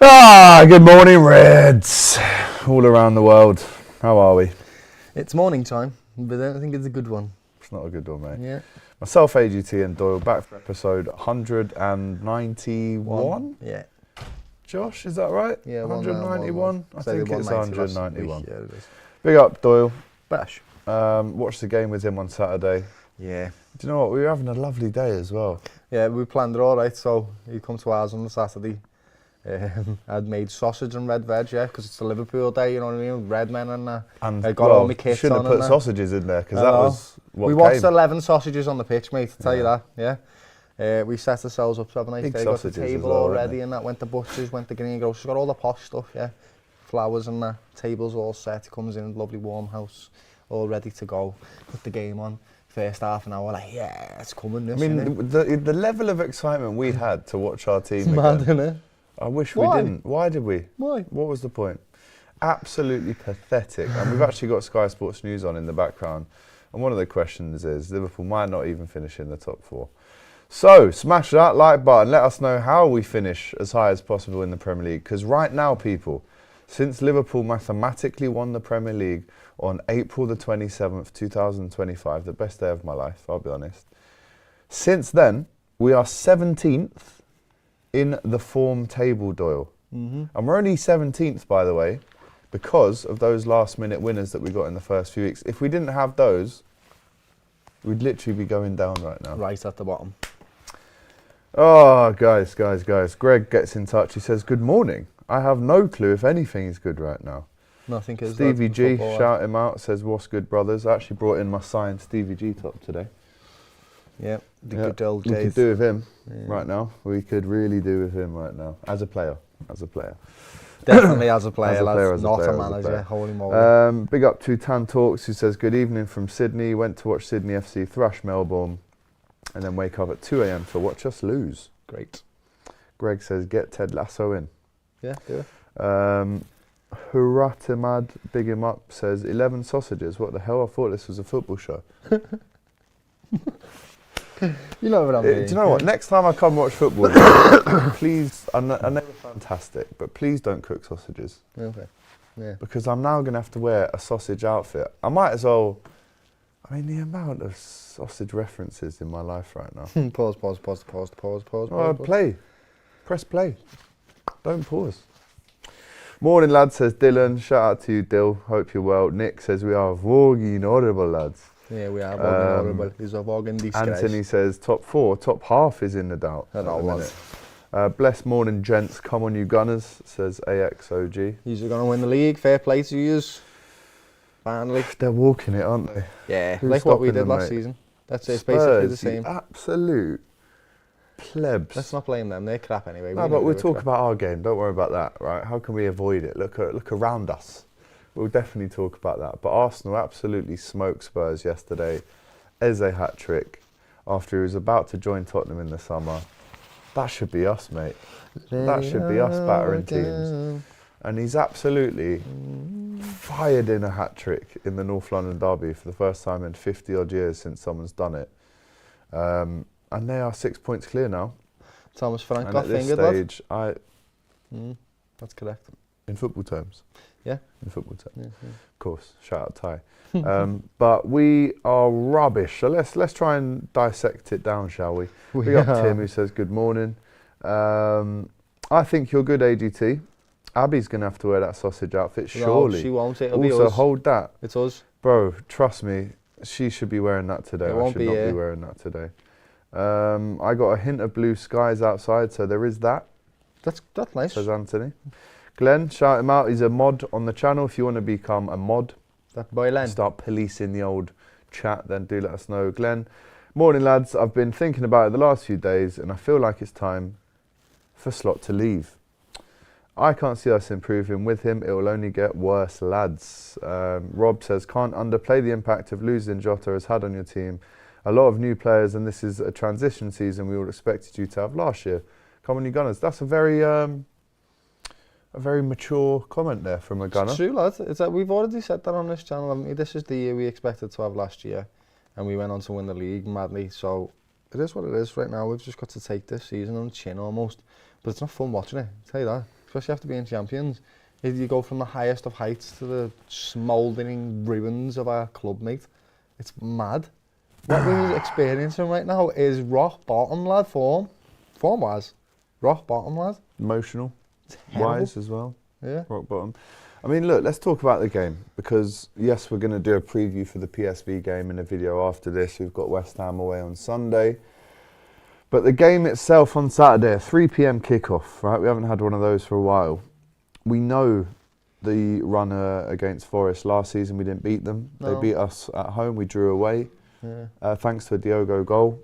Good morning, Reds. All around the world. How are we? It's morning time, but I don't think it's a good one. It's not a good one, mate. Yeah. Myself, AGT and Doyle, back for episode 191. Yeah. Josh, is that right? Yeah, 191? I think it's 191. Yeah, it is. Big up, Doyle. Bash. Watched the game with him on Saturday. Yeah. Do you know what? We were having a lovely day as well. Yeah, we planned it all right, so he'd come to ours on the Saturday. I'd made sausage and red veg, yeah, because it's the Liverpool day, you know what I mean, red men and that. And I got all my kits should have on put sausages in there, because that was what we came. watched 11 sausages on the pitch, mate, to tell you that, yeah. We set ourselves up to have a nice Big day, got the table well, all ready and that, went to butchers, went to green grocers, got all the posh stuff, yeah. Flowers and that, tables all set, comes in, lovely warm house, all ready to go, put the game on. First half an hour, like, yeah, it's coming. This, I mean, the level of excitement we had to watch our team mad, again. innit? I wish we didn't. Why did we? Why? What was the point? Absolutely pathetic. And we've actually got Sky Sports News on in the background. And one of the questions is, Liverpool might not even finish in the top 4. So, smash that like button. Let us know how we finish as high as possible in the Premier League. Because right now, people, since Liverpool mathematically won the Premier League on April the 27th, 2025, the best day of my life, I'll be honest. Since then, we are 17th in the form table, Doyle. And we're only 17th, by the way, because of those last-minute winners that we got in the first few weeks. If we didn't have those, we'd literally be going down right now. Right at the bottom. Oh, guys. Greg gets in touch. He says, good morning. I have no clue if anything is good right now. Nothing is. Stevie G, shout him out, says, what's good, brothers? I actually brought in my signed Stevie G top today. Yeah, the good old We days. could do with him right now. We could really do with him right now. As a player. Definitely as a player, not a manager. Holy moly. Big up to Tan Talks, who says, good evening from Sydney. Went to watch Sydney FC thrash Melbourne and then wake up at 2 a.m. to watch us lose. Great. Greg says, get Ted Lasso in. Yeah, do it. Huratimad, big him up, says, 11 sausages. What the hell? I thought this was a football show. You know what I mean. Do you know what? Next time I come watch football, please, I know they're fantastic, but please don't cook sausages. Okay. Yeah. Because I'm now going to have to wear a sausage outfit. I might as well, I mean, the amount of sausage references in my life right now. Pause. Play. Press play. Don't pause. Morning, lads, says Dylan. Shout out to you, Dill. Hope you're well. Nick says we are voguing audible, lads. Yeah, we are voguing audible. He's a voguing disgrace. Anthony says top 4, top half is in the doubt. I know what. Blessed morning, gents. Come on, you Gunners, says AXOG. He's going to win the league. Fair play to yous. Finally. They're walking it, aren't they? Yeah, Who's like what we did them, last mate? season. That's it. It's Spurs, basically the same. Absolute plebs. Let's not blame them. They're crap anyway. No, but we'll talk about our game. Don't worry about that, right? How can we avoid it? Look around us. We'll definitely talk about that. But Arsenal absolutely smoked Spurs yesterday. Eze hat-trick after he was about to join Tottenham in the summer. That should be us, mate. That should be us battering teams. And he's absolutely fired in a hat-trick in the North London derby for the first time in 50-odd years since someone's done it. And they are 6 points clear now. Thomas Frank and got at this fingered, stage, that's correct. in football terms. Yeah. In football terms. Yeah. Of course. Shout out Ty. But we are rubbish. So let's try and dissect it down, shall we? We got Tim who says good morning. I think you're good, AGT. Abby's going to have to wear that sausage outfit, surely. No, she won't. It'll also, be us. hold that. It's us. Bro, trust me, she should be wearing that today. It won't I should not be wearing that today. I got a hint of blue skies outside, so there is that. That's nice. Says Anthony. Glenn, shout him out. He's a mod on the channel. If you want to become a mod, That boy Len. start policing the old chat, then do let us know. Glenn, morning lads. I've been thinking about it the last few days and I feel like it's time for Slot to leave. I can't see us improving with him. It will only get worse, lads. Rob says, can't underplay the impact of losing Jota has had on your team. A lot of new players and this is a transition season we all expected you to have last year. Come on, you Gunners. That's a very mature comment there from a Gunner. It's true, lads. It's that we've already said that on this channel. I mean, this is the year we expected to have last year, and we went on to win the league madly. So it is what it is right now. We've just got to take this season on the chin almost. But it's not fun watching it, I'll tell you that. especially after being champions. You go from the highest of heights to the smouldering ruins of our club, mate. It's mad. What we're experiencing right now is rock bottom, lad, form-wise. Rock bottom, lad. Emotional, wise as well. Yeah. Rock bottom. I mean, look, let's talk about the game because, yes, we're going to do a preview for the PSV game in a video after this. We've got West Ham away on Sunday. But the game itself on Saturday, a 3 p.m. kickoff, right? We haven't had one of those for a while. We know the runner against Forest last season, we didn't beat them. No. They beat us at home, we drew away, thanks to a Diogo goal.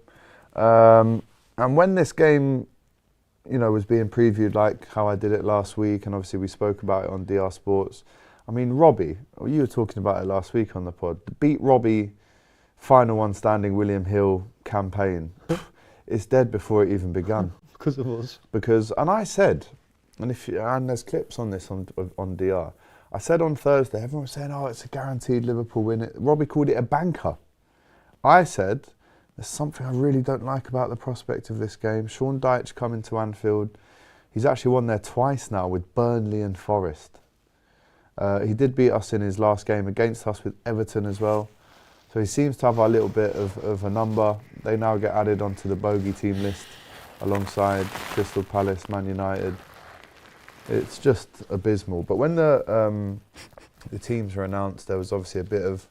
And when this game, you know, was being previewed like how I did it last week, and obviously we spoke about it on DR Sports. I mean, Robbie, you were talking about it last week on the pod. The beat Robbie, final one standing William Hill campaign, it's dead before it even began. Because it was. Because, and I said, and there's clips on this on DR. I said on Thursday, everyone was saying, oh, it's a guaranteed Liverpool win. Robbie called it a banker. I said, there's something I really don't like about the prospect of this game. Sean Dyche coming to Anfield. He's actually won there twice now with Burnley and Forest. He did beat us in his last game against us with Everton as well. So he seems to have a little bit of a number. They now get added onto the bogey team list alongside Crystal Palace, Man United. It's just abysmal. But when the teams were announced, there was obviously a bit of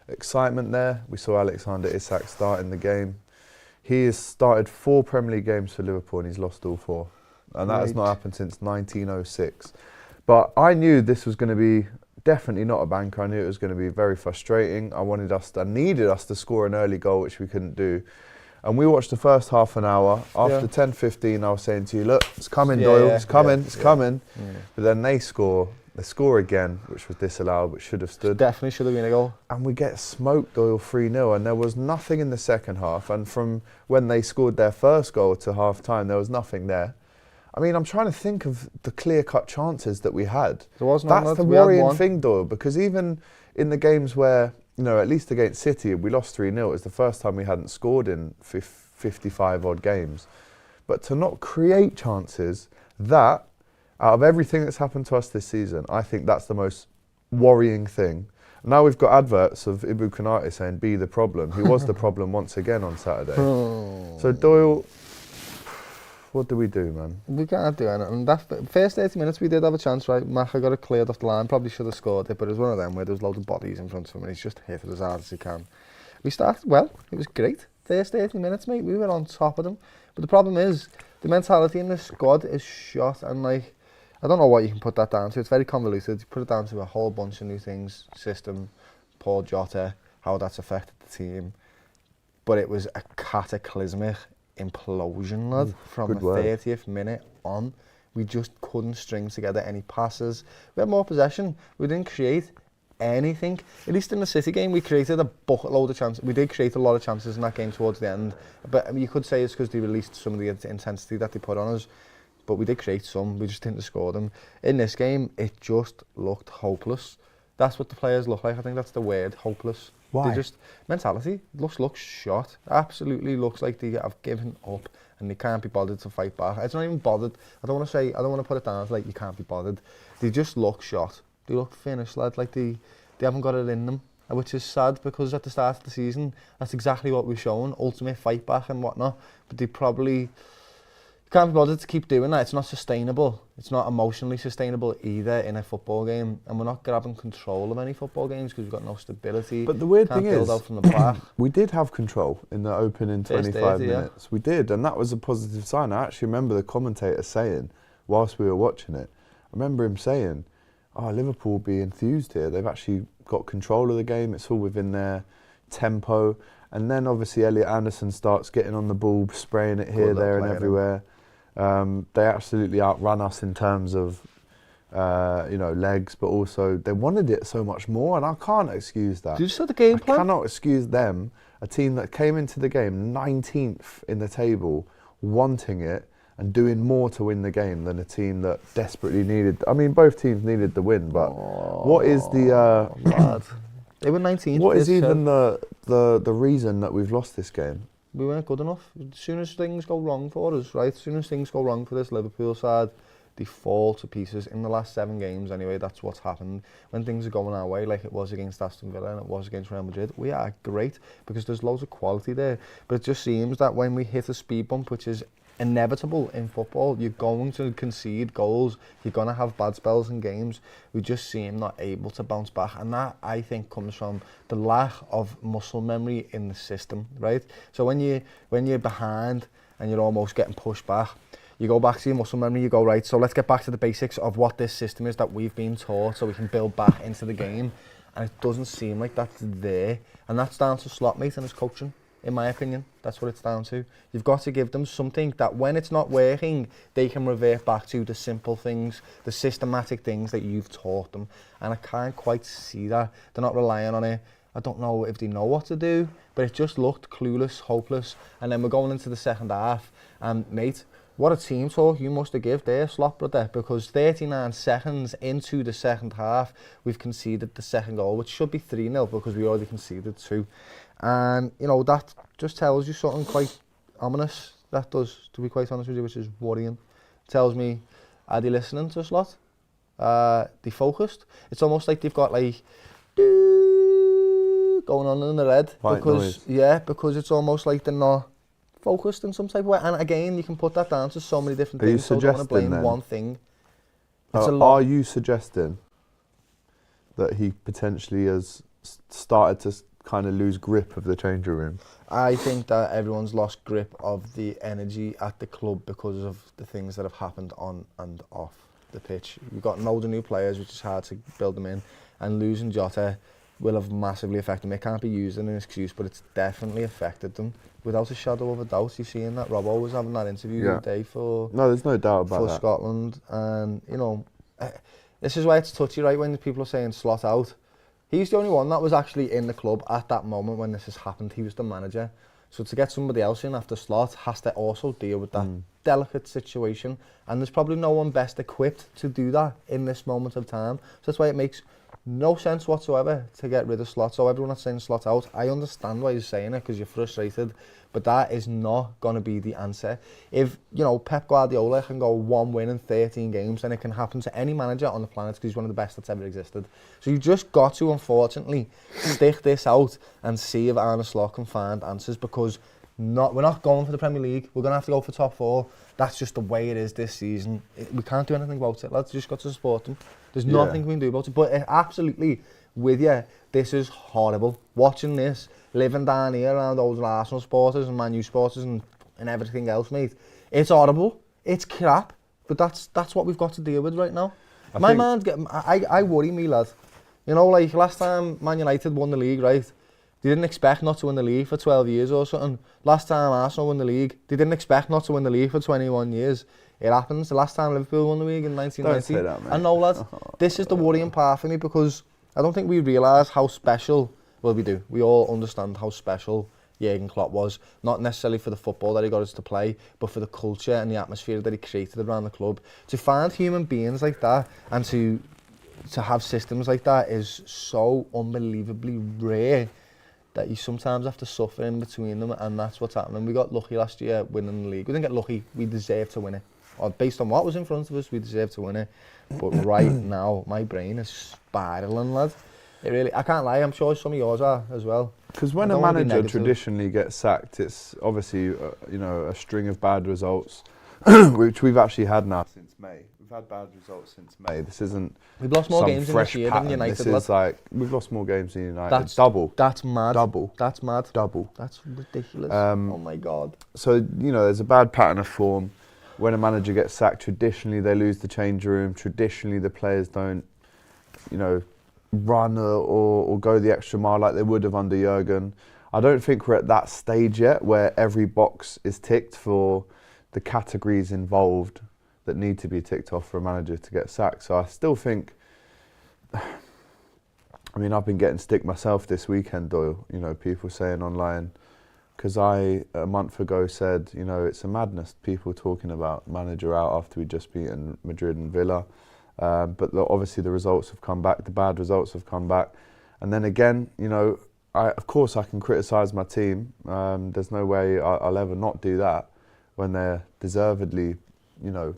excitement there. We saw Alexander Isak starting the game. He has started 4 Premier League games for Liverpool and he's lost all 4. And that has not happened since 1906. But I knew this was going to be definitely not a banker. I knew it was going to be very frustrating. I needed us to score an early goal, which we couldn't do. And we watched the first half an hour. After 10-15, I was saying to you, look, it's coming, Doyle, it's coming, it's coming. Yeah. But then they score again, which was disallowed, which should have stood. Definitely should have been a goal. And we get smoked, Doyle, 3-0. And there was nothing in the second half. And from when they scored their first goal to half-time, there was nothing there. I mean, I'm trying to think of the clear-cut chances that we had. There was none. That's the worrying thing, Doyle, because even in the games where, you know, at least against City, we lost 3-0. It was the first time we hadn't scored in 55-odd games. But to not create chances, that, out of everything that's happened to us this season, I think that's the most worrying thing. Now we've got adverts of Ibu Konate saying, be the problem. He was the problem once again on Saturday. So, Doyle, what do we do, man? We can't do anything. That first 30 minutes we did have a chance, right? Maka got it cleared off the line, probably should have scored it, but it was one of them where there was loads of bodies in front of him and he's just hit it as hard as he can. We started well, it was great. First 30 minutes, mate, we were on top of them. But the problem is, the mentality in this squad is shot, and like, I don't know what you can put that down to. It's very convoluted. You put it down to a whole bunch of new things, system, Paul Jota, how that's affected the team. But it was a cataclysmic implosion, lad, from the 30th minute on. We just couldn't string together any passes. We had more possession. We didn't create anything. At least in the City game, we created a bucket load of chances. We did create a lot of chances in that game towards the end. But I mean, you could say it's because they released some of the intensity that they put on us. But we did create some. We just didn't score them. In this game, it just looked hopeless. That's what the players look like. I think that's the word, hopeless. Why? They just, mentality, looks shot. Absolutely looks like they have given up and they can't be bothered to fight back. It's not even bothered. I don't want to put it down as like you can't be bothered. They just look shot. They look finished, lad. Like they haven't got it in them, which is sad because at the start of the season, that's exactly what we've shown, ultimate fight back and whatnot. But they probably can't be bothered to keep doing that. It's not sustainable. It's not emotionally sustainable either in a football game. And we're not grabbing control of any football games because we've got no stability. But the weird thing is, out from the back. We did have control in the opening 25 minutes. We did, and that was a positive sign. I actually remember the commentator saying, whilst we were watching it, I remember him saying, oh, Liverpool will be enthused here. They've actually got control of the game. It's all within their tempo. And then obviously Elliot Anderson starts getting on the ball, spraying it here, there and everywhere. They absolutely outrun us in terms of legs, but also they wanted it so much more, and I can't excuse that. Did you see the game plan? I cannot excuse them, a team that came into the game 19th in the table, wanting it and doing more to win the game than a team that desperately needed. I mean, both teams needed the win, but what is the? They were 19th. What is even the reason that we've lost this game? We weren't good enough. As soon as things go wrong for us, right? As soon as things go wrong for this Liverpool side, they fall to pieces. In the last 7 games anyway, that's what's happened. When things are going our way, like it was against Aston Villa and it was against Real Madrid, we are great because there's loads of quality there. But it just seems that when we hit a speed bump, which is inevitable in football, you're going to concede goals, you're going to have bad spells in games. We just seem not able to bounce back, and that I think comes from the lack of muscle memory in the system, right? So when you're behind and you're almost getting pushed back, you go back to your muscle memory, you go, right, so let's get back to the basics of what this system is that we've been taught so we can build back into the game. And it doesn't seem like that's there. And that's down to Slotmate and his coaching, in my opinion. That's what it's down to. You've got to give them something that when it's not working, they can revert back to the simple things, the systematic things that you've taught them. And I can't quite see that. They're not relying on it. I don't know if they know what to do, but it just looked clueless, hopeless. And then we're going into the second half, and mate, what a team talk you must have give there, Slot, brother, because 39 seconds into the second half, we've conceded the second goal, which should be 3-0 because we already conceded 2. And, you know, that just tells you something quite ominous. That does, to be quite honest with you, which is worrying. Tells me, are they listening to Slot? They focused? It's almost like they've got like, going on in their head. White because noise. Yeah, because it's almost like they're not focused in some type of way. And again, you can put that down to so many different things. So I don't want to blame then, one thing. It's a lot. Are you suggesting that he potentially has started to kind of lose grip of the changing room? I think that everyone's lost grip of the energy at the club because of the things that have happened on and off the pitch. We've got loads of new players, which is hard to build them in, and losing Jota will have massively affected them. It can't be used as an excuse, but it's definitely affected them without a shadow of a doubt. You've seen that Robbo was having that interview the other day for there's no doubt about for that. Scotland, and you know, this is why it's touchy, right? When people are saying Slot out, he's the only one that was actually in the club at that moment when this has happened. He was the manager. So to get somebody else in after Slot has to also deal with that delicate situation. And there's probably no one best equipped to do that in this moment of time. So that's why it makes no sense whatsoever to get rid of Slot. So everyone that's saying Slot out, I understand why you're saying it because you're frustrated. But that is not going to be the answer. If, you know, Pep Guardiola can go 1 win in 13 games, then it can happen to any manager on the planet because he's one of the best that's ever existed. So you've just got to, unfortunately, stick this out and see if Arne Slot can find answers, because we're not going for the Premier League. We're going to have to go for top 4. That's just the way it is this season. We can't do anything about it, lads. Just got to support them. There's nothing we can do about it. But absolutely, with you, this is horrible. Watching this, living down here around those Arsenal supporters and Man U supporters and everything else, mate. It's horrible. It's crap. But that's what we've got to deal with right now. I worry me, lad. You know, like last time Man United won the league, right? They didn't expect not to win the league for 12 years or something. Last time Arsenal won the league, they didn't expect not to win the league for 21 years. It happens. The last time Liverpool won the league in 1990. Don't say that, mate. I know, lad. This is the worrying part for me, because I don't think we realise how special, well, we do. We all understand how special Jurgen Klopp was. Not necessarily for the football that he got us to play, but for the culture and the atmosphere that he created around the club. To find human beings like that and to have systems like that is so unbelievably rare that you sometimes have to suffer in between them, and that's what's happening. We got lucky last year winning the league. We didn't get lucky, we deserved to win it. Or based on what was in front of us, we deserved to win it. But right now, my brain is spiralling, lad. It really, I can't lie, I'm sure some of yours are as well. Because when a manager traditionally gets sacked, it's obviously you know, a string of bad results, which we've actually had now since May. We've had bad results since May. This isn't we've lost more games in this year than United. This is like, we've lost more games than United. That's double. That's mad. Double. That's mad. Double. That's ridiculous. Oh my God. So, you know, there's a bad pattern of form. When a manager gets sacked, traditionally they lose the change room. Traditionally the players don't, you know, run or go the extra mile like they would have under Jurgen. I don't think we're at that stage yet where every box is ticked for the categories involved that need to be ticked off for a manager to get sacked. So I still think, I mean, I've been getting stick myself this weekend, Doyle, you know, people saying online, because I, a month ago, said, you know, it's a madness, people talking about manager out after we'd just beaten Madrid and Villa. But obviously the results have come back, the bad results have come back. And then again, you know, of course I can criticise my team. There's no way I'll ever not do that when they're deservedly,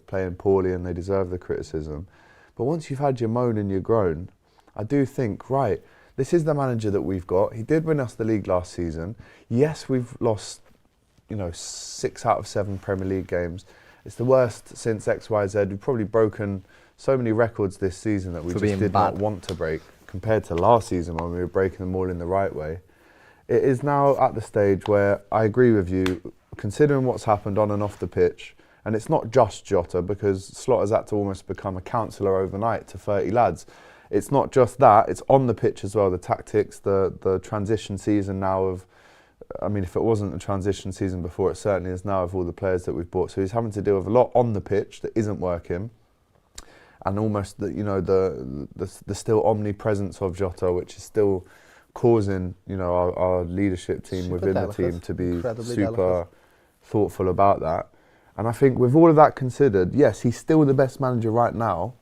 playing poorly and they deserve the criticism. But once you've had your moan and your groan, I do think, right, this is the manager that we've got. He did win us the league last season. Yes, we've lost, 6 out of 7 Premier League games. It's the worst since XYZ. We've probably broken so many records this season that we just did not want to break compared to last season when we were breaking them all in the right way. It is now at the stage where I agree with you, considering what's happened on and off the pitch, and it's not just Jota, because Slotter's had to almost become a counsellor overnight to 30 lads. It's not just that, it's on the pitch as well, the tactics, the transition season now of, if it wasn't a transition season before, it certainly is now of all the players that we've bought. So he's having to deal with a lot on the pitch that isn't working, and almost the still omnipresence of Jota, which is still causing our leadership team super within delicate, the team to be incredibly super delicate. thoughtful about that. And I think with all of that considered, yes, he's still the best manager right now.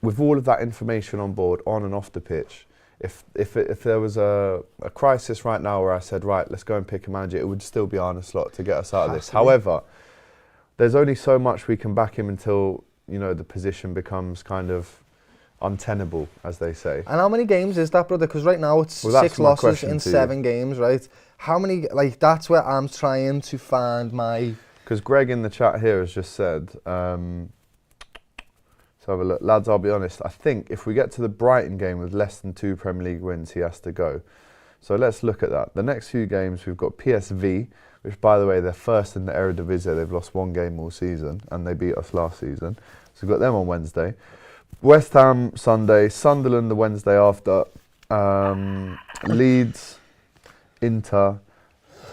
With all of that information on board, on and off the pitch, if there was a crisis right now where I said, right, let's go and pick a manager, it would still be Arne Slot to get us out of this. However, there's only so much we can back him until the position becomes kind of untenable, as they say. And how many games is that, brother? Because right now it's 6 losses in 7 games, right? How many? That's where I'm trying to find my. Because Greg in the chat here has just said. So have a look. Lads, I'll be honest, I think if we get to the Brighton game with less than 2 Premier League wins, he has to go. So let's look at that. The next few games, we've got PSV, which, by the way, they're first in the Eredivisie. They've lost 1 game all season, and they beat us last season. So we've got them on Wednesday. West Ham, Sunday. Sunderland, the Wednesday after. Leeds, Inter,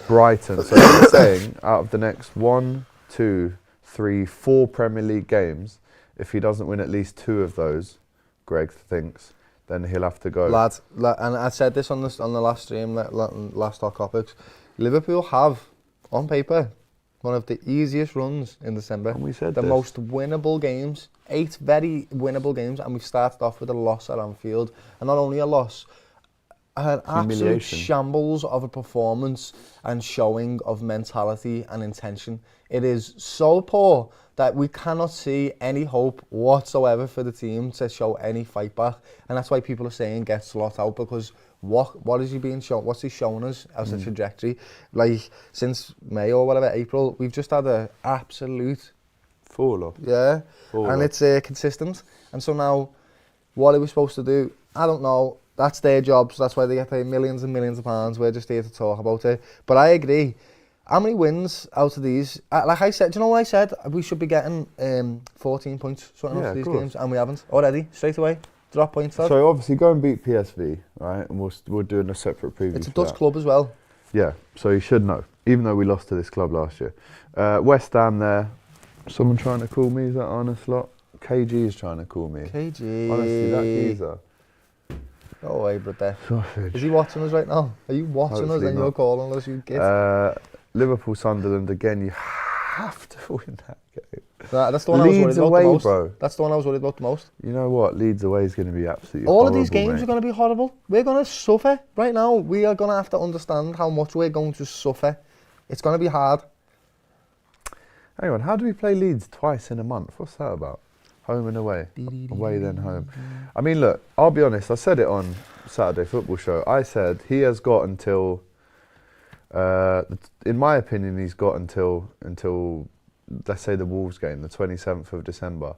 Brighton. So you're saying, out of the next 1, 2, 3, 4 Premier League games, if he doesn't win at least 2 of those, Greg thinks, then he'll have to go. Lads, and I said this on the last stream, last talk Kopics, Liverpool have, on paper, one of the easiest runs in December. And we said the most winnable games, 8 very winnable games, and we've started off with a loss at Anfield. And not only a loss, an absolute shambles of a performance and showing of mentality and intention. It is so poor that we cannot see any hope whatsoever for the team to show any fight back. And that's why people are saying get Slot out, because what is he being shown? What's he showing us as a trajectory? Like, since May or whatever, April, we've just had an absolute fall off. Yeah, and it's consistent. And so now, what are we supposed to do? I don't know. That's their jobs. That's why they get paid millions and millions of pounds. We're just here to talk about it. But I agree. How many wins out of these? Like I said, do you know what I said? We should be getting 14 points something out of these games, and we haven't already. Straight away, drop points. So obviously go and beat PSV, right? And we're doing a separate preview. It's a Dutch club as well. Yeah, so you should know. Even though we lost to this club last year, West Ham there. Someone trying to call me? Is that Arne Slot? KG is trying to call me. KG. Honestly, that geezer. Go away, brother. Sausage. Is he watching us right now? Are you watching us and you're calling us, you git? Liverpool, Sunderland, again, you have to win that game. That's the one I was worried about the most. Bro. That's the one I was worried about the most. You know what? Leeds away is going to be absolutely horrible. All horrible, of these games are going to be horrible. We're going to suffer right now. We are going to have to understand how much we're going to suffer. It's going to be hard. Hang on, how do we play Leeds twice in a month? What's that about? Home and away. Away then home. I mean, look, I'll be honest. I said it on Saturday Football Show. I said he has got until... in my opinion, he's got until let's say the Wolves game, the 27th of December.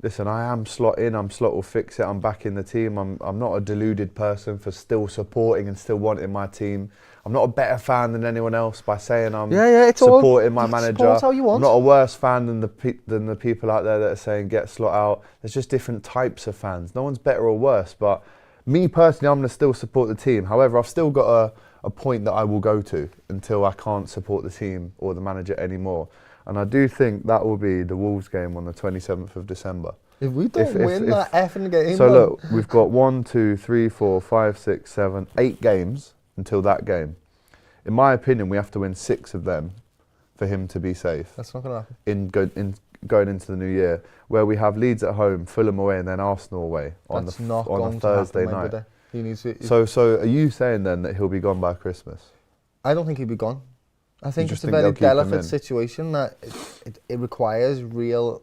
Listen, I am Slot in. Slot will fix it. I'm back in the team. I'm not a deluded person for still supporting and still wanting my team. I'm not a better fan than anyone else by saying I'm supporting my manager. How you want. I'm not a worse fan than the people out there that are saying get Slot out. There's just different types of fans. No one's better or worse. But me personally, I'm going to still support the team. However, I've still got a point that I will go to until I can't support the team or the manager anymore. And I do think that will be the Wolves game on the 27th of December. If we don't win that effing game... So look, we've got 1, 2, 3, 4, 5, 6, 7, 8 games until that game. In my opinion, we have to win 6 of them for him to be safe. That's not going to happen. Going into the new year, where we have Leeds at home, Fulham away, and then Arsenal away on a Thursday night. He needs to, so are you saying then that he'll be gone by Christmas? I don't think he'll be gone. I think just it's a think very they'll keep him delicate in? situation that it requires real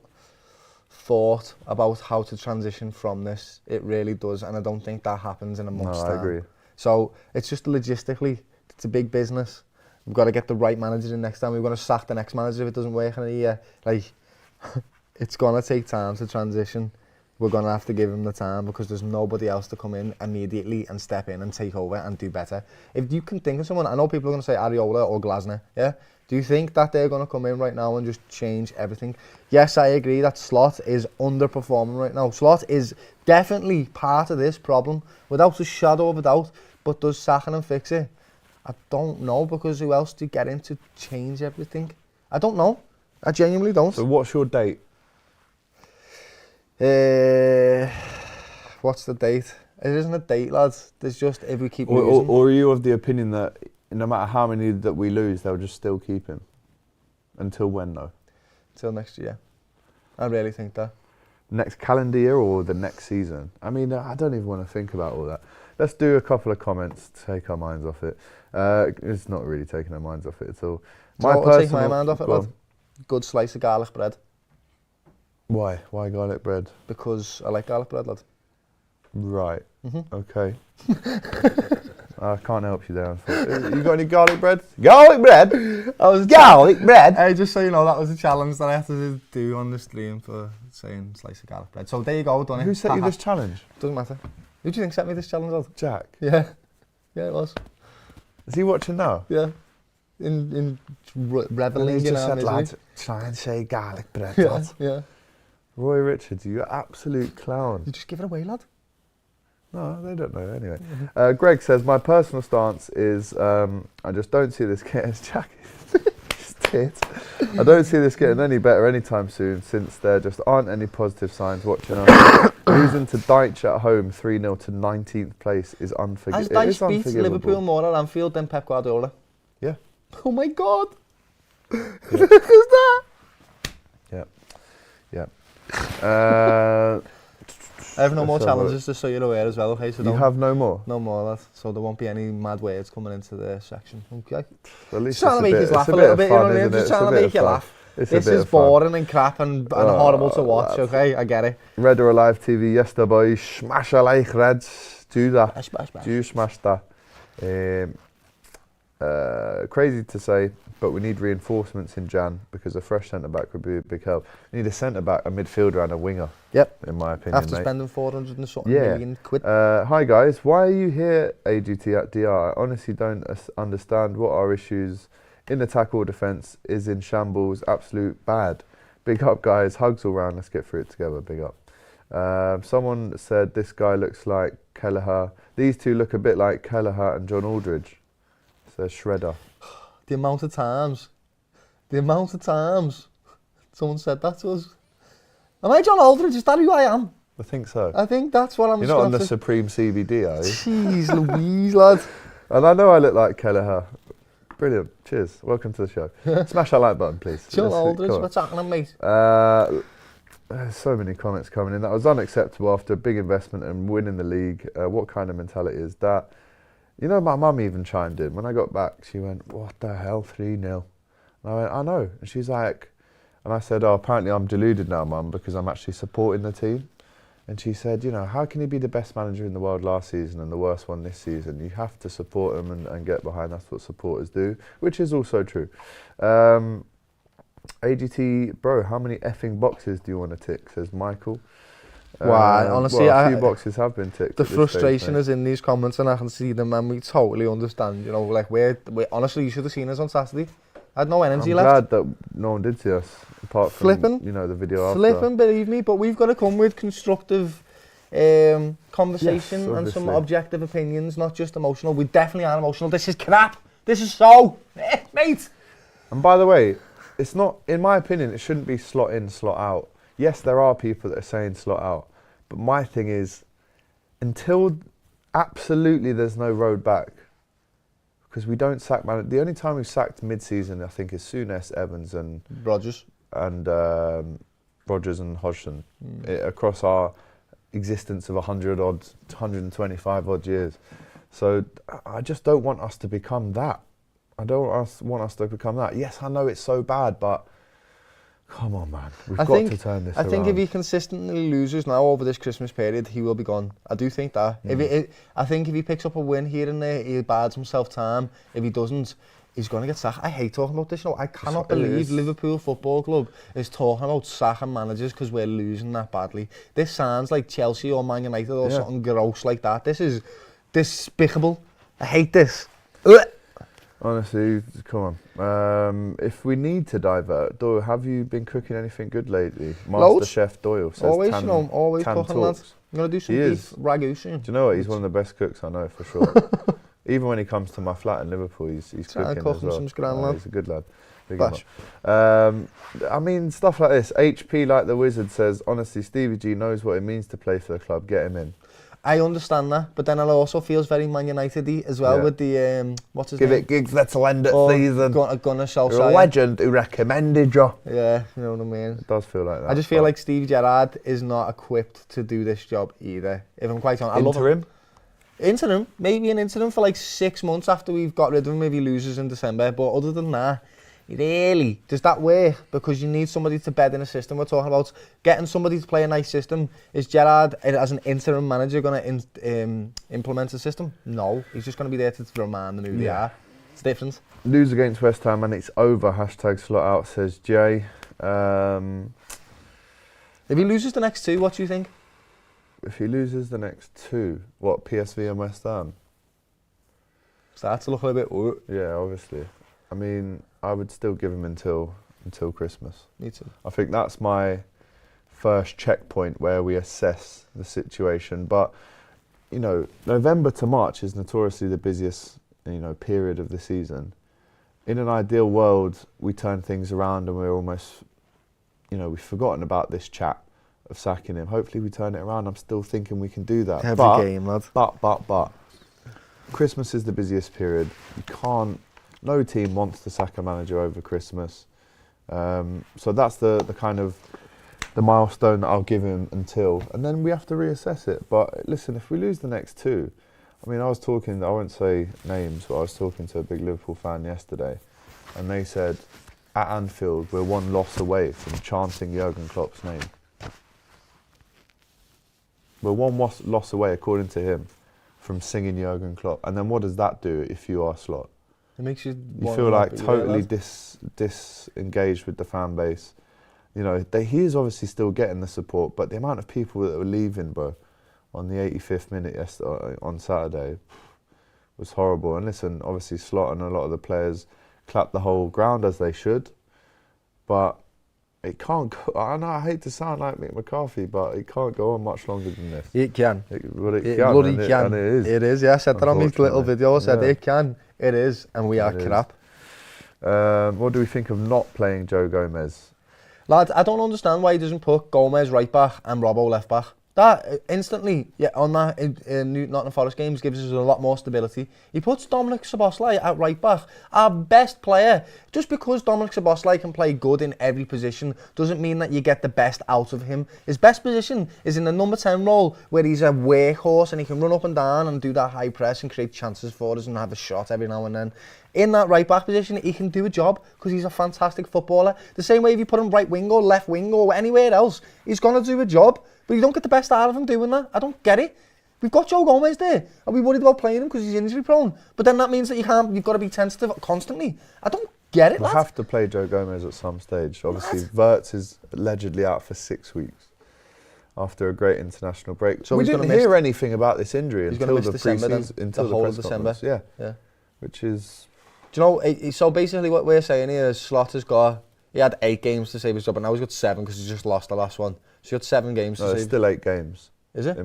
thought about how to transition from this. It really does, and I don't think that happens in a month's time. I agree. So it's just logistically, it's a big business. We've got to get the right manager in next time. We're going to sack the next manager if it doesn't work in a year. Like, it's going to take time to transition. We're going to have to give him the time because there's nobody else to come in immediately and step in and take over and do better. If you can think of someone, I know people are going to say Areola or Glasner, yeah? Do you think that they're going to come in right now and just change everything? Yes, I agree that Slot is underperforming right now. Slot is definitely part of this problem, without a shadow of a doubt. But does sacking and fix it? I don't know, because who else do you get in to change everything? I don't know. I genuinely don't. So what's your date? What's the date? It isn't a date, lads. There's just if we keep Or, losing. or are you of the opinion that no matter how many that we lose, they'll just still keep him? Until when, though? Till next year. I really think that. Next calendar year or the next season? I mean, I don't even want to think about all that. Let's do a couple of comments to take our minds off it. It's not really taking our minds off it at all. Take my mind off it, lad. Good slice of garlic bread. Why? Why garlic bread? Because I like garlic bread, lad. Right. Okay. I can't help you there. You got any garlic bread? Garlic bread? Garlic bread? Hey, just so you know, that was a challenge that I had to do on the stream for saying slice of garlic bread. So there you go, done it. Who set you this challenge? Doesn't matter. Who do you think set me this challenge, lad? Jack. Yeah. Yeah, it was. Is he watching now? Yeah. In reveling He's in just our said, misery. lads, try and say garlic bread, Yeah, lad. yeah. Roy Richards, you absolute clown. You just give it away, lad. No, they don't know anyway. Greg says, my personal stance is I just don't see this getting Jack. I don't see this getting any better anytime soon, since there just aren't any positive signs watching us. Losing to Deitch at home 3-0 to 19th place is unforgivable. Has Deitch beat Liverpool more at Anfield than Pep Guardiola? Yeah. Oh my God. Yeah. Who's that? Yeah. Yeah. I have no more So challenges, just so you're aware as well, okay? So You have no more? no more, lad. So there won't be any mad words coming into the section, okay? Well, at least Just trying to make us laugh a little bit, you know what I mean? Just trying to make you laugh. This is boring and crap and horrible to watch, okay? I get it. Red or Alive TV, yes, the boys. Smash a like, Reds. Do that. Do smash that. Crazy to say, but we need reinforcements in Jan, because a fresh centre-back would be a big help. We need a centre-back, a midfielder and a winger. Yep. In my opinion, After mate. spending 400 and something million quid. Hi guys, why are you here, AGT at DR? I honestly don't understand what our issues in attack or defence is. In shambles, absolute bad. Big up guys, hugs all round, let's get through it together, big up. Someone said this guy looks like Kelleher. These two look a bit like Kelleher and John Aldridge. Says Shredder. The amount of times someone said that to us. Am I John Aldridge? Is that who I am? I think so. I think that's what I'm You're just not on gonna the say. Supreme CBD, are you? Jeez Louise, lad. And I know I look like Kelleher. Brilliant. Cheers. Welcome to the show. Smash that like button, please. John Let's- Aldridge, come on. what's happening, mate? There's so many comments coming in. That was unacceptable after a big investment and winning the league. What kind of mentality is that? You know, my mum even chimed in. When I got back, she went, what the hell, 3-0? And I went, I know. And she's like, and I said, oh, apparently I'm deluded now, mum, because I'm actually supporting the team. And she said, you know, how can he be the best manager in the world last season and the worst one this season? You have to support him and get behind. That's what supporters do, which is also true. AGT, bro, how many effing boxes do you want to tick? Says Michael. Wow, honestly, well, a few boxes have been ticked. The at this frustration stage, is in these comments, and I can see them, and we totally understand. You know, like we're honestly, you should have seen us on Saturday. I had no energy I'm left. glad that no one did see us, apart from Flipping. you know, the video after. Flipping, believe me, but we've got to come with constructive conversation Yes, and some obviously. objective opinions, not just emotional. We definitely are emotional. This is crap. This is so, mate. And by the way, it's not, in my opinion, it shouldn't be slot in, slot out. Yes, there are people that are saying slot out, but my thing is, until absolutely there's no road back, because we don't sack man. The only time we've sacked mid-season, I think, is Souness, Evans, and Rogers Rogers and Hodgson across our existence of 100-odd, 125-odd years. So I just don't want us to become that. I don't want us to become that. Yes, I know it's so bad, but come on, man. We've got to turn this around. I think if he consistently loses now over this Christmas period, he will be gone. I do think that. I think if he picks up a win here and there, he buys himself time. If he doesn't, he's going to get sacked. I hate talking about this. You know, I cannot believe Liverpool Football Club is talking about sacking managers because we're losing that badly. This sounds like Chelsea or Man United or something gross like that. This is despicable. I hate this. Honestly, come on. If we need to divert, Doyle, have you been cooking anything good lately? Master Chef Doyle says always, always cooking, lads. I'm going to do some beef ragu soon. Do you know what? He's one of the best cooks I know for sure. Even when he comes to my flat in Liverpool, he's cooking as well. Some scran, he's a good lad. I mean, stuff like this. HP, like the wizard, says, honestly, Stevie G knows what it means to play for the club. Get him in. I understand that, but then it also feels very Man United-y as well with the, what's his name? Give it gigs, let's end it season. Gunnar Solskjaer. You're a legend who recommended you. Yeah, you know what I mean. It does feel like that. I just feel like Steve Gerrard is not equipped to do this job either, if I'm quite honest. I love him. Interim, maybe an interim for like 6 months after we've got rid of him if he loses in December, but other than that, really, does that work? Because you need somebody to bed in a system. We're talking about getting somebody to play a nice system. Is Gerrard, as an interim manager, going to implement a system? No, he's just going to be there to remind them who they are. It's different. Lose against West Ham and it's over. #slot out, says Jay. If he loses the next 2, what do you think? If he loses the next 2, what, PSV and West Ham? Starts to look a bit... Yeah, obviously. I mean, I would still give him until Christmas. Me too. I think that's my first checkpoint where we assess the situation. But, you know, November to March is notoriously the busiest, period of the season. In an ideal world, we turn things around and we're almost, we've forgotten about this chat of sacking him. Hopefully we turn it around. I'm still thinking we can do that. Every game, lad. But Christmas is the busiest period. You can't. No team wants to sack a manager over Christmas. So that's the kind of the milestone that I'll give him until, and then we have to reassess it. But listen, if we lose the next 2, I mean, I won't say names, but I was talking to a big Liverpool fan yesterday, and they said, at Anfield, we're 1 loss away from chanting Jurgen Klopp's name. We're 1 loss away, according to him, from singing Jurgen Klopp. And then what does that do if you are Slot? It makes you feel like totally disengaged with the fan base. He is obviously still getting the support, but the amount of people that were leaving, bro, on the 85th minute yesterday, on Saturday, was horrible. And listen, obviously Slot and a lot of the players clapped the whole ground as they should, but it can't go. I know I hate to sound like Mick McCarthy, but it can't go on much longer than this. It can. It bloody can. And it is. It is, yeah. I said that on my little video. I said it can. It is. And we are crap. What do we think of not playing Joe Gomez? Lad, I don't understand why he doesn't put Gomez right back and Robbo left back. That instantly, on that Nottingham Forest games, gives us a lot more stability. He puts Dominic Szoboszlai at right back, our best player. Just because Dominic Szoboszlai can play good in every position doesn't mean that you get the best out of him. His best position is in the number 10 role, where he's a workhorse and he can run up and down and do that high press and create chances for us and have a shot every now and then. In that right back position, he can do a job because he's a fantastic footballer. The same way if you put him right wing or left wing or anywhere else, he's going to do a job. But you don't get the best out of him doing that. I don't get it. We've got Joe Gomez there. Are we worried about playing him because he's injury prone? But then that means that you've got to be tentative constantly. I don't get it, We'll have to play Joe Gomez at some stage. Obviously, Wirtz is allegedly out for 6 weeks after a great international break. So we didn't hear anything about this injury until the pre-season, until the whole of December. Yeah. Which is... Do you know, so basically what we're saying here is Slot has got... He had 8 games to save his job, and now he's got 7 because he just lost the last one. So he had 7 games to save. It's still 8 games. Is it?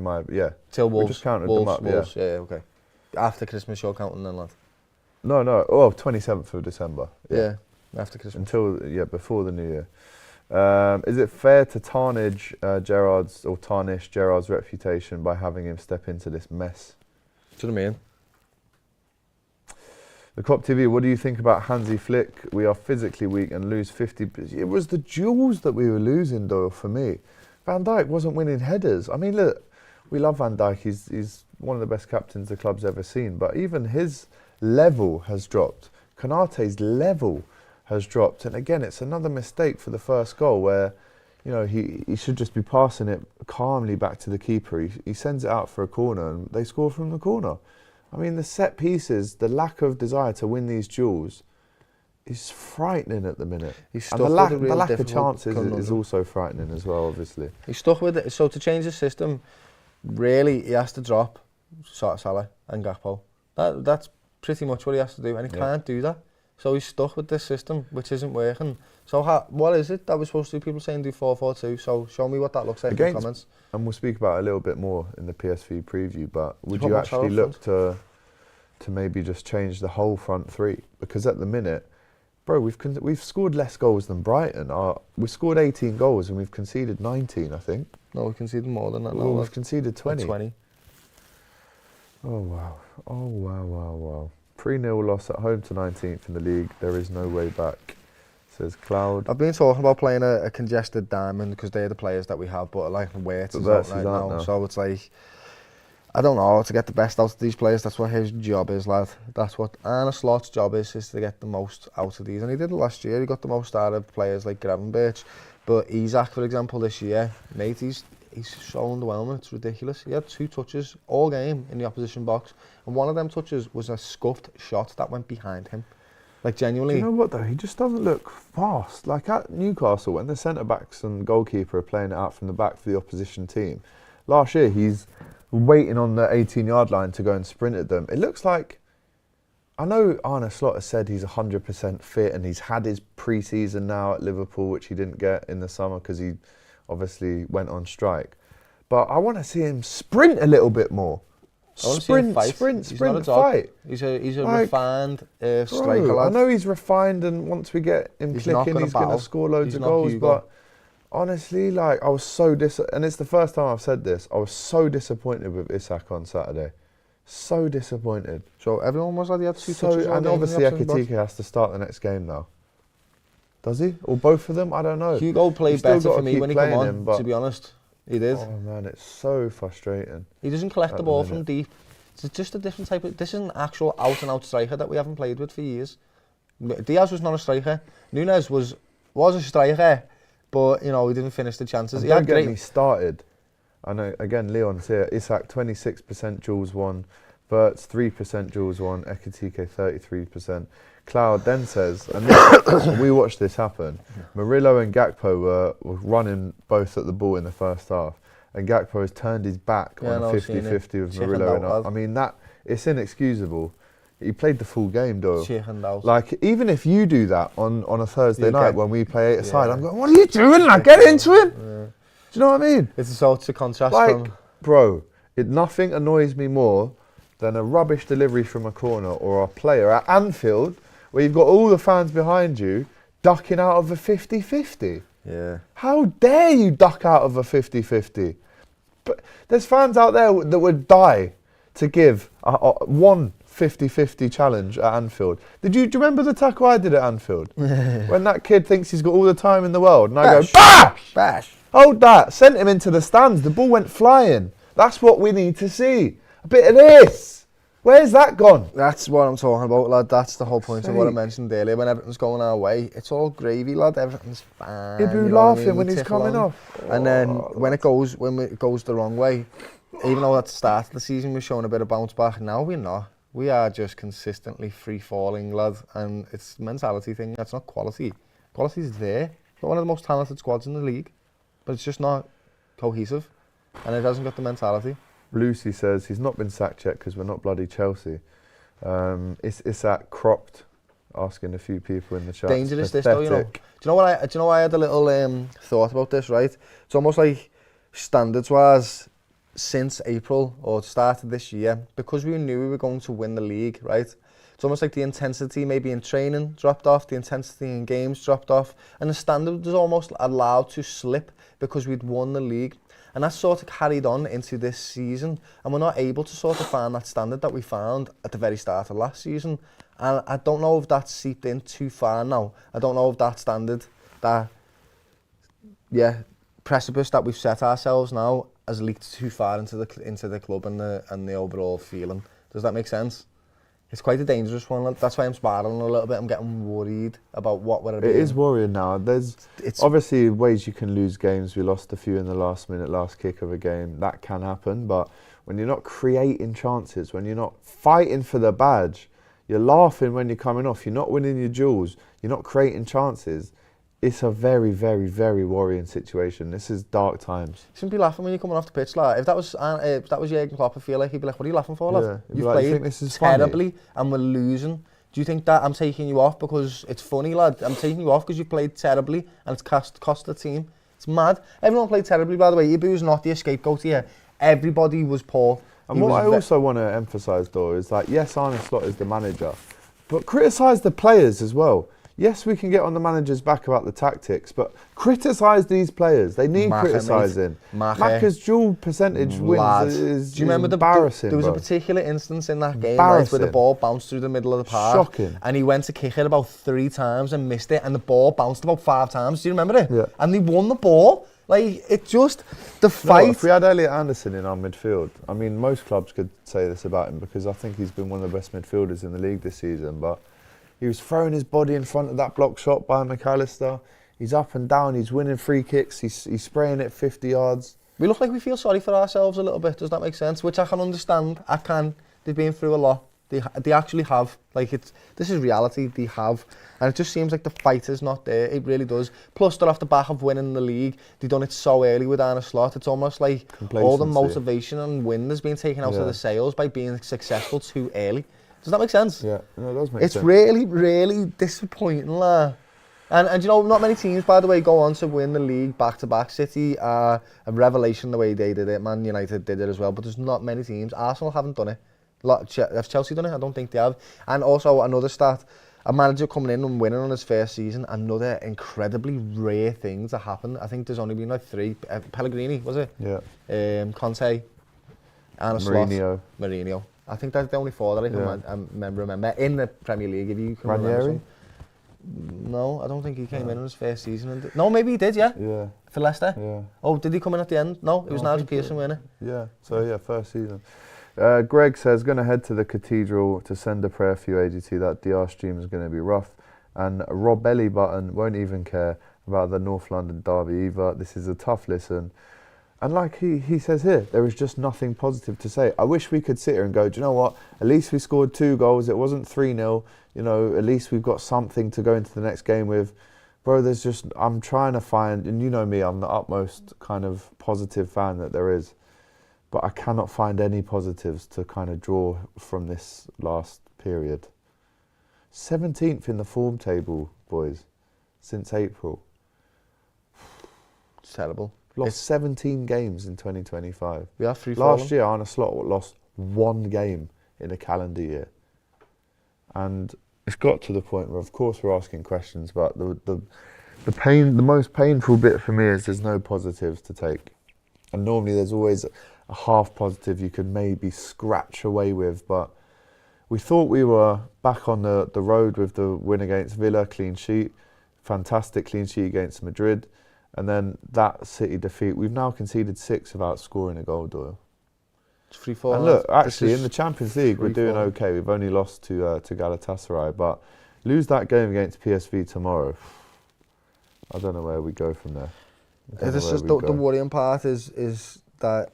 Till Wolves. We just counted them up, Wolves. Yeah, okay. After Christmas, you're counting then, lad? No. Oh, 27th of December. Yeah, after Christmas. Before the New Year. Is it fair to tarnish Gerrard's reputation by having him step into this mess? Do you know what I mean? The Kop TV, what do you think about Hansi Flick? We are physically weak and lose 50... It was the duels that we were losing, Doyle, for me. Van Dijk wasn't winning headers. I mean, look, we love Van Dijk. He's one of the best captains the club's ever seen. But even his level has dropped. Konaté's level has dropped. And again, it's another mistake for the first goal where, you know, he should just be passing it calmly back to the keeper. He sends it out for a corner and they score from the corner. I mean, the set pieces, the lack of desire to win these duels is frightening at the minute. And the lack of chances is also frightening as well, obviously. He's stuck with it. So to change the system, really, he has to drop Salah and Gakpo. That's pretty much what he has to do, and he can't do that. So he's stuck with this system, which isn't working. So what is it that we're supposed to do? People saying do 4-4-2. So show me what that looks like in the comments. And we'll speak about it a little bit more in the PSV preview, but would you actually look to maybe just change the whole front three? Because at the minute, bro, we've scored less goals than Brighton. We scored 18 goals and we've conceded 19, I think. No, we've conceded more than that. Well, we've conceded 20. 20. Oh, wow. Oh, wow. 3-0 loss at home to 19th in the league. There is no way back, says Cloud. I've been talking about playing a congested diamond because they're the players that we have, but like Wirtz is out right now. So it's like, I don't know, to get the best out of these players, that's what his job is, lad. That's what Arne Slot's job is to get the most out of these. And he did it last year. He got the most out of players like Gravenberch. But Isak, for example, this year, mate, he's so underwhelming, it's ridiculous. He had 2 touches all game in the opposition box, and one of them touches was a scuffed shot that went behind him. Like, genuinely. Do you know what, though? He just doesn't look fast. Like, at Newcastle, when the centre-backs and goalkeeper are playing it out from the back for the opposition team, last year he's waiting on the 18-yard line to go and sprint at them. It looks like, I know Arne Slot has said he's 100% fit and he's had his pre-season now at Liverpool, which he didn't get in the summer because he obviously went on strike. But I want to see him sprint a little bit more. Sprint, fight. He's a refined striker, lad. I know he's refined, and once we get him clicking, he's going to score loads of goals. But honestly, like, I was so and it's the first time I've said this, I was so disappointed with Isak on Saturday. So disappointed. So everyone was like, he had 2 touches. And obviously AGT has to start the next game now. Does he? Or both of them? I don't know. Hugo played better for me when he came on, to be honest. He did. Oh man, it's so frustrating. He doesn't collect the ball from deep. It's just a different type of... This is an actual out-and-out striker that we haven't played with for years. Diaz was not a striker. Nunes was a striker, but, you know, he didn't finish the chances. He had great... started. I know, again, Leon's here. Isak, 26% duels won. Verts, 3% duels won. Ekitike, 33%. Cloud then says, and this, we watched this happen, Murillo and Gakpo were running both at the ball in the first half, and Gakpo has turned his back on a 50-50 with Murillo. I mean, it's inexcusable. He played the full game, though. Like, even if you do that on a Thursday night when we play 8-a-side, I'm going, what are you doing? Like, get into him! Do you know what I mean? It's a contrast. Like, bro, nothing annoys me more than a rubbish delivery from a corner or a player at Anfield where you've got all the fans behind you ducking out of a 50-50. Yeah. How dare you duck out of a 50-50? But there's fans out there that would die to give one 50-50 challenge at Anfield. Do you remember the tackle I did at Anfield? When that kid thinks he's got all the time in the world and I go, bash! Bash! Hold that. Sent him into the stands. The ball went flying. That's what we need to see. A bit of this. Where's that gone? That's what I'm talking about, lad. That's the whole point of what I mentioned earlier. When everything's going our way, it's all gravy, lad. Everything's fine. He'd be laughing when he's coming off. And then when it goes the wrong way, even though at the start of the season we're showing a bit of bounce back, now we're not. We are just consistently free falling, lad. And it's a mentality thing. That's not quality. Quality's there. It's one of the most talented squads in the league, but it's just not cohesive, and it hasn't got the mentality. Lucy says he's not been sacked yet because we're not bloody Chelsea. It's that cropped, asking a few people in the chat. Dangerous this though, you know. Do you know why I had a little thought about this, right? It's almost like standards-wise, since April or start of this year, because we knew we were going to win the league, right? It's almost like the intensity maybe in training dropped off, the intensity in games dropped off, and the standard was almost allowed to slip because we'd won the league. And that sort of carried on into this season, and we're not able to sort of find that standard that we found at the very start of last season. And I don't know if that's seeped in too far now. I don't know if that standard, that precipice that we've set ourselves now has leaked too far into the club and the overall feeling. Does that make sense? It's quite a dangerous one. That's why I'm spiraling a little bit. I'm getting worried about what we're doing. It is worrying now. There's obviously ways you can lose games. We lost a few in the last minute, last kick of a game. That can happen. But when you're not creating chances, when you're not fighting for the badge, you're laughing when you're coming off, you're not winning your duels, you're not creating chances, it's a very, very, very worrying situation. This is dark times. You shouldn't be laughing when you're coming off the pitch, lad. If that was Jurgen Klopp, I feel like he'd be like, what are you laughing for, lad? Yeah, You've like, played you think this is terribly funny? and we're losing. Do you think that I'm taking you off because it's funny, lad? I'm taking you off because you played terribly and it's cost the team. It's mad. Everyone played terribly, by the way. Ibu's not the scapegoat here. Everybody was poor. And what I also want to emphasise, though, is that, yes, Arne Slot is the manager, but criticise the players as well. Yes, we can get on the manager's back about the tactics, but criticise these players. They need criticising. Macca's dual percentage wins is Do you remember embarrassing, there was a particular instance in that game where the ball bounced through the middle of the park. Shocking. And he went to kick it about 3 times and missed it, and the ball bounced about 5 times. Do you remember it? Yeah. And they won the ball. Like, it just, the fight. No, if we had Elliot Anderson in our midfield, I mean, most clubs could say this about him because I think he's been one of the best midfielders in the league this season, but he was throwing his body in front of that block shot by McAllister. He's up and down, he's winning free kicks, he's spraying it 50 yards. We look like we feel sorry for ourselves a little bit, does that make sense? Which I can understand, they've been through a lot. They actually have, like, this is reality, they have. And it just seems like the fight is not there, it really does. Plus they're off the back of winning the league, they've done it so early with Arne Slot, it's almost like all the motivation and wind has been taken out of the sails by being successful too early. Does that make sense? Yeah, no, it does make sense. It's really, really disappointing, lad. And you know, not many teams, by the way, go on to win the league back-to-back. City are a revelation the way they did it. Man United did it as well, but there's not many teams. Arsenal haven't done it. Have Chelsea done it? I don't think they have. And also, another stat, a manager coming in and winning on his first season, another incredibly rare thing to happen. I think there's only been like 3. Pellegrini, was it? Yeah. Conte, Arne Slot, Mourinho. I think that's the only 4 that I can remember in the Premier League. If you can remember some. No, I don't think he came in on his first season. No, maybe he did, yeah. Yeah. For Leicester? Yeah. Oh, did he come in at the end? No, it was Nigel Pearson, wasn't it? Yeah, so yeah, first season. Greg says, going to head to the cathedral to send a prayer for you, AGT. That DR stream is going to be rough. And Rob Bellybutton won't even care about the North London derby either. This is a tough listen. And like he says here, there is just nothing positive to say. I wish we could sit here and go, do you know what? At least we scored 2 goals. It wasn't 3-0. You know, at least we've got something to go into the next game with. Bro, there's just, I'm trying to find, and you know me, I'm the utmost kind of positive fan that there is. But I cannot find any positives to kind of draw from this last period. 17th in the form table, boys, since April. It's terrible. Lost 17 games in 2025. We have 3 Last year, Arne Slot lost 1 game in a calendar year. And it's got to the point where, of course, we're asking questions, but the most painful bit for me is there's no positives to take. And normally there's always a half positive you could maybe scratch away with, but we thought we were back on the road with the win against Villa, clean sheet, fantastic clean sheet against Madrid. And then that City defeat, we've now conceded 6 without scoring a goal, Doyle. It's 3-4. And look, actually, in the Champions League, we're doing okay. We've only lost to Galatasaray, but lose that game against PSV tomorrow. I don't know where we go from there. This is the worrying part is that,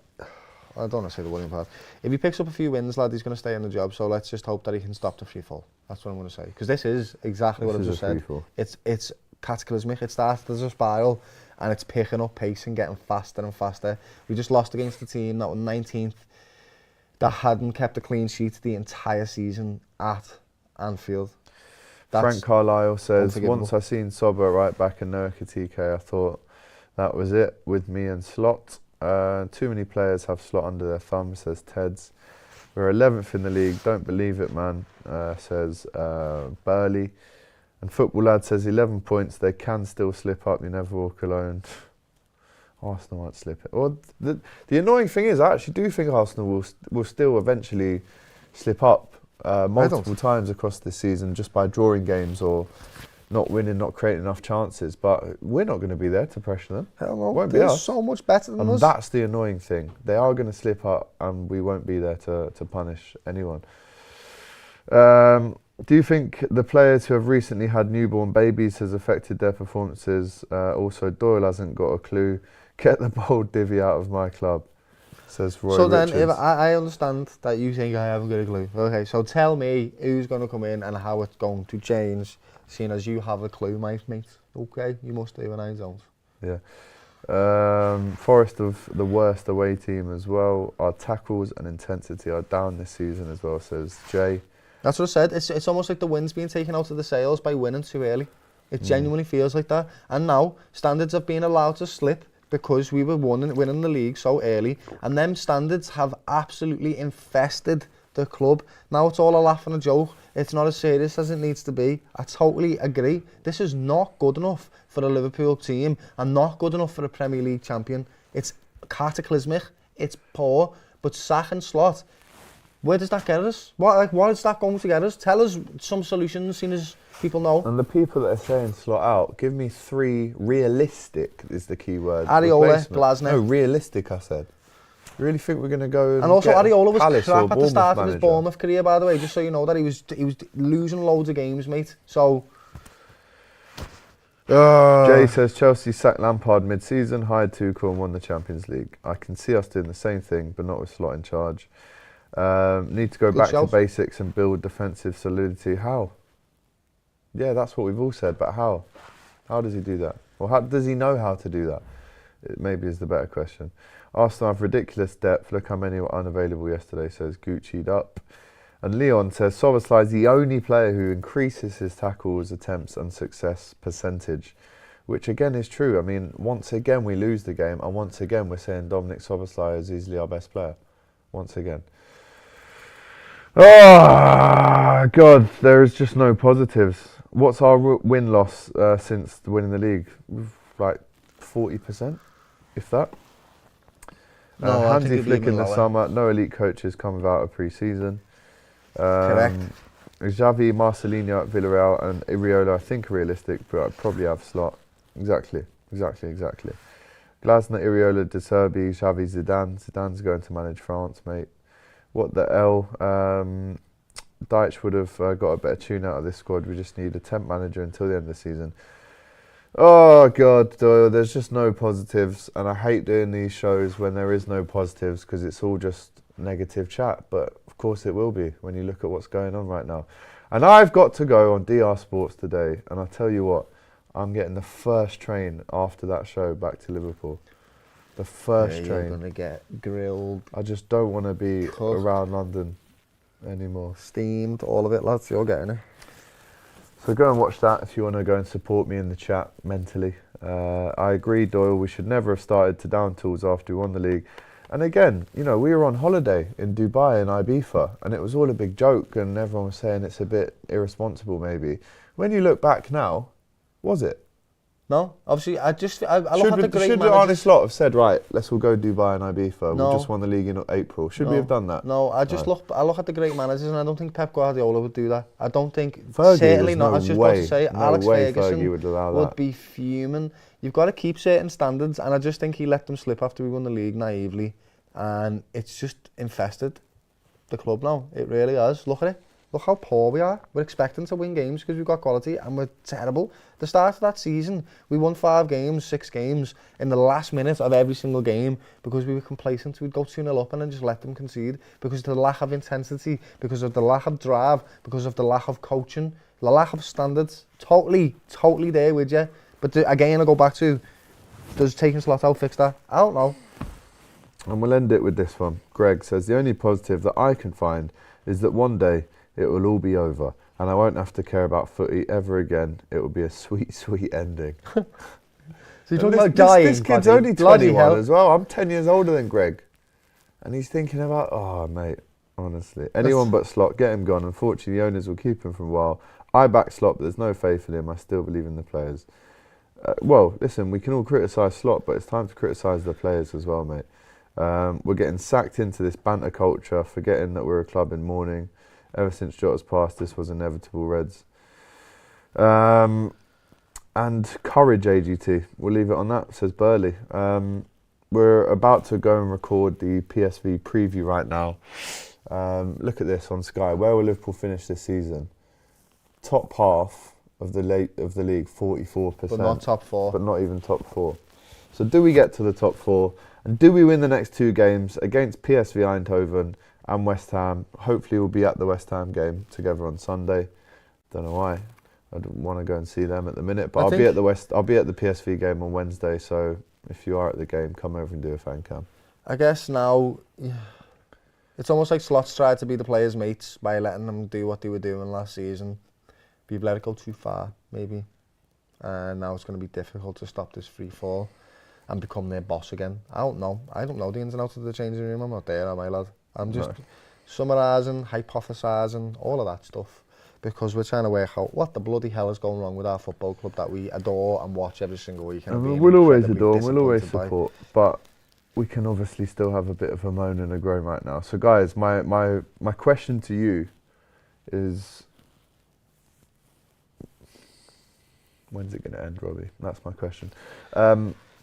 I don't want to say the worrying part. If he picks up a few wins, lad, he's going to stay in the job. So let's just hope that he can stop the free fall. That's what I'm going to say. Because this is exactly what I've just said. It's cataclysmic. It started as a spiral. And it's picking up pace and getting faster and faster. We just lost against the team that was 19th, that hadn't kept a clean sheet the entire season at Anfield. Frank Carlisle says, once I seen Sober right back in Nurka TK, I thought that was it with me and Slot. Too many players have Slot under their thumb, says Teds. We're 11th in the league, don't believe it, man, says Burley. And Football Lad says 11 points, they can still slip up, you never walk alone. Arsenal won't slip it. Well, the annoying thing is, I actually do think Arsenal will still eventually slip up multiple times across this season just by drawing games or not winning, not creating enough chances. But we're not going to be there to pressure them. Hell no, won't be us. So much better than us. And that's the annoying thing. They are going to slip up and we won't be there to punish anyone. Do you think the players who have recently had newborn babies has affected their performances? Also, Doyle hasn't got a clue. Get the bold divvy out of my club, says Roy So Richards. then, if I understand that you think I haven't got a clue. Okay, so tell me who's going to come in and how it's going to change, seeing as you have a clue, mate. Okay, you must do, and I don't. Yeah. Forest of the worst away team as well. Our tackles and intensity are down this season as well, says Jay. That's what I said. It's almost like the wind's being taken out of the sails by winning too early. It genuinely feels like that. And now standards have been allowed to slip because we were winning the league so early, and them standards have absolutely infested the club. Now it's all a laugh and a joke. It's not as serious as it needs to be. I totally agree. This is not good enough for a Liverpool team and not good enough for a Premier League champion. It's cataclysmic. It's poor. But Sack and Slot, where does that get us? What is that going to get us? Tell us some solutions, seeing as people know. And the people that are saying Slot out, give me 3 realistic is the key word. Areola, Glasner. No, realistic, I said. You really think we're going to go and also, get Areola was Palace crap at the start of manager? his Bournemouth career, by the way, just so you know that he was losing loads of games, mate. So... Jay says Chelsea sacked Lampard mid-season, hired Tuchel and won the Champions League. I can see us doing the same thing, but not with Slot in charge. Need to go back to basics and build defensive solidity. How? Yeah, that's what we've all said, but how? How does he do that? Or how does he know how to do that? It maybe is the better question. Arsenal have ridiculous depth. Look how many were unavailable yesterday, says Gucci'd up. And Leon says Szoboszlai is the only player who increases his tackles, attempts and success percentage, which again is true. I mean, once again we lose the game, and once again we're saying Dominic Szoboszlai is easily our best player. Once again. Oh, God, there is just no positives. What's our win-loss since winning the league? Like 40%, if that. Hansi Flick in the summer. No elite coaches come without a pre-season. Correct. Xavi, Marcelinho at Villarreal and Iriola I think are realistic, but I'd probably have Slot. Exactly. Glasner, Iriola, De Serbi, Xavi, Zidane. Zidane's going to manage France, mate. What the hell? Deitch would have got a better tune out of this squad. We just need a temp manager until the end of the season. Oh, God, Doyle, there's just no positives. And I hate doing these shows when there is no positives because it's all just negative chat. But, of course, it will be when you look at what's going on right now. And I've got to go on DR Sports today. And I'll tell you what, I'm getting the first train after that show back to Liverpool. The first train. You're going to get grilled. I just don't want to be around London anymore. Steamed, all of it, lads. You're getting it. So go and watch that if you want to go and support me in the chat mentally. I agree, Doyle. We should never have started to down tools after we won the league. And again, you know, we were on holiday in Dubai and Ibiza, and it was all a big joke, and everyone was saying it's a bit irresponsible maybe. When you look back now, was it? No, obviously, I look at the great Should Arne Slot have said, right, let's all go Dubai and Ibiza, No. we just won the league in April. Should we have done that? No, I look at the great managers, and I don't think Pep Guardiola would do that. I don't think, Fergie, certainly not. no I was just way, about to say, no Alex way Ferguson Fergie would allow would that. be fuming. You've got to keep certain standards, and I just think he let them slip after we won the league naively, and it's just infested the club now. It really has. Look at it. Look how poor we are. We're expecting to win games because we've got quality, and we're terrible. The start of that season, we won 6 games in the last minute of every single game because we were complacent. We'd go 2-0 up and then just let them concede because of the lack of intensity, because of the lack of drive, because of the lack of coaching, the lack of standards. Totally there with you. But again, I go back to, does taking Slot out fix that? I don't know. And we'll end it with this one. Greg says, the only positive that I can find is that one day it will all be over and I won't have to care about footy ever again. It will be a sweet, sweet ending. So you're talking about dying, this kid's only 21 as well. I'm 10 years older than Greg. And he's thinking about, oh, mate, honestly. Anyone but Slot, get him gone. Unfortunately, the owners will keep him for a while. I back Slot, but there's no faith in him. I still believe in the players. Well, listen, we can all criticise Slot, but it's time to criticise the players as well, mate. We're getting sacked into this banter culture, forgetting that we're a club in mourning. Ever since Jota's passed, this was inevitable, Reds. And courage, AGT. We'll leave it on that, says Burley. We're about to go and record the PSV preview right now. Look at this on Sky. Where will Liverpool finish this season? Top half of the league, 44%. But not top 4. But not even top 4. So do we get to the top 4? And do we win the next 2 games against PSV Eindhoven and West Ham? Hopefully we'll be at the West Ham game together on Sunday. Don't know why. I don't want to go and see them at the minute. But I'll be at the PSV game on Wednesday. So if you are at the game, come over and do a fan cam. I guess now, it's almost like Slot's tried to be the players' mates by letting them do what they were doing last season. We've let it go too far, maybe. And now it's going to be difficult to stop this free fall and become their boss again. I don't know the ins and outs of the changing room. I'm not there, am I, lad? I'm just summarising, hypothesising, all of that stuff. Because we're trying to work out what the bloody hell is going wrong with our football club that we adore and watch every single week. And we'll always adore and we'll always support. But we can obviously still have a bit of a moan and a groan right now. So guys, my question to you is, when's it going to end, Robbie? That's my question.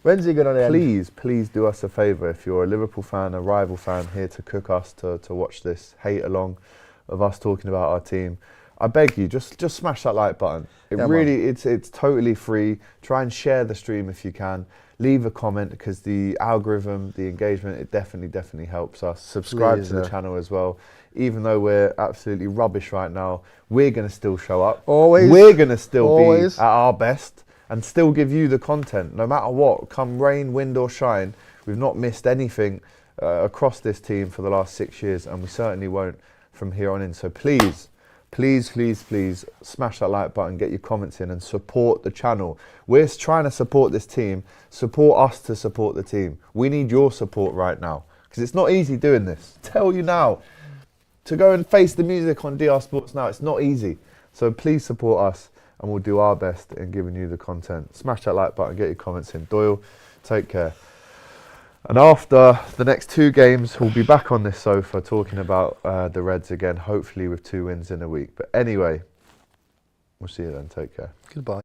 When's it going to end? Please do us a favour. If you're a Liverpool fan, a rival fan, here to cook us, to watch this hate along of us talking about our team, I beg you, just smash that like button. It's totally free. Try and share the stream if you can. Leave a comment, because the algorithm, the engagement, it definitely helps us. Subscribe to the channel as well. Even though we're absolutely rubbish right now, we're going to still show up. Always. We're going to still be at our best and still give you the content, no matter what. Come rain, wind or shine, we've not missed anything across this team for the last 6 years, and we certainly won't from here on in. So please smash that like button, get your comments in and support the channel. We're trying to support this team. Support us to support the team. We need your support right now, because it's not easy doing this. Tell you now, to go and face the music on DR Sports Now, it's not easy. So please support us and we'll do our best in giving you the content. Smash that like button, get your comments in. Doyle, take care. And after the next 2 games, we'll be back on this sofa talking about the Reds again, hopefully with 2 wins in a week. But anyway, we'll see you then. Take care. Goodbye.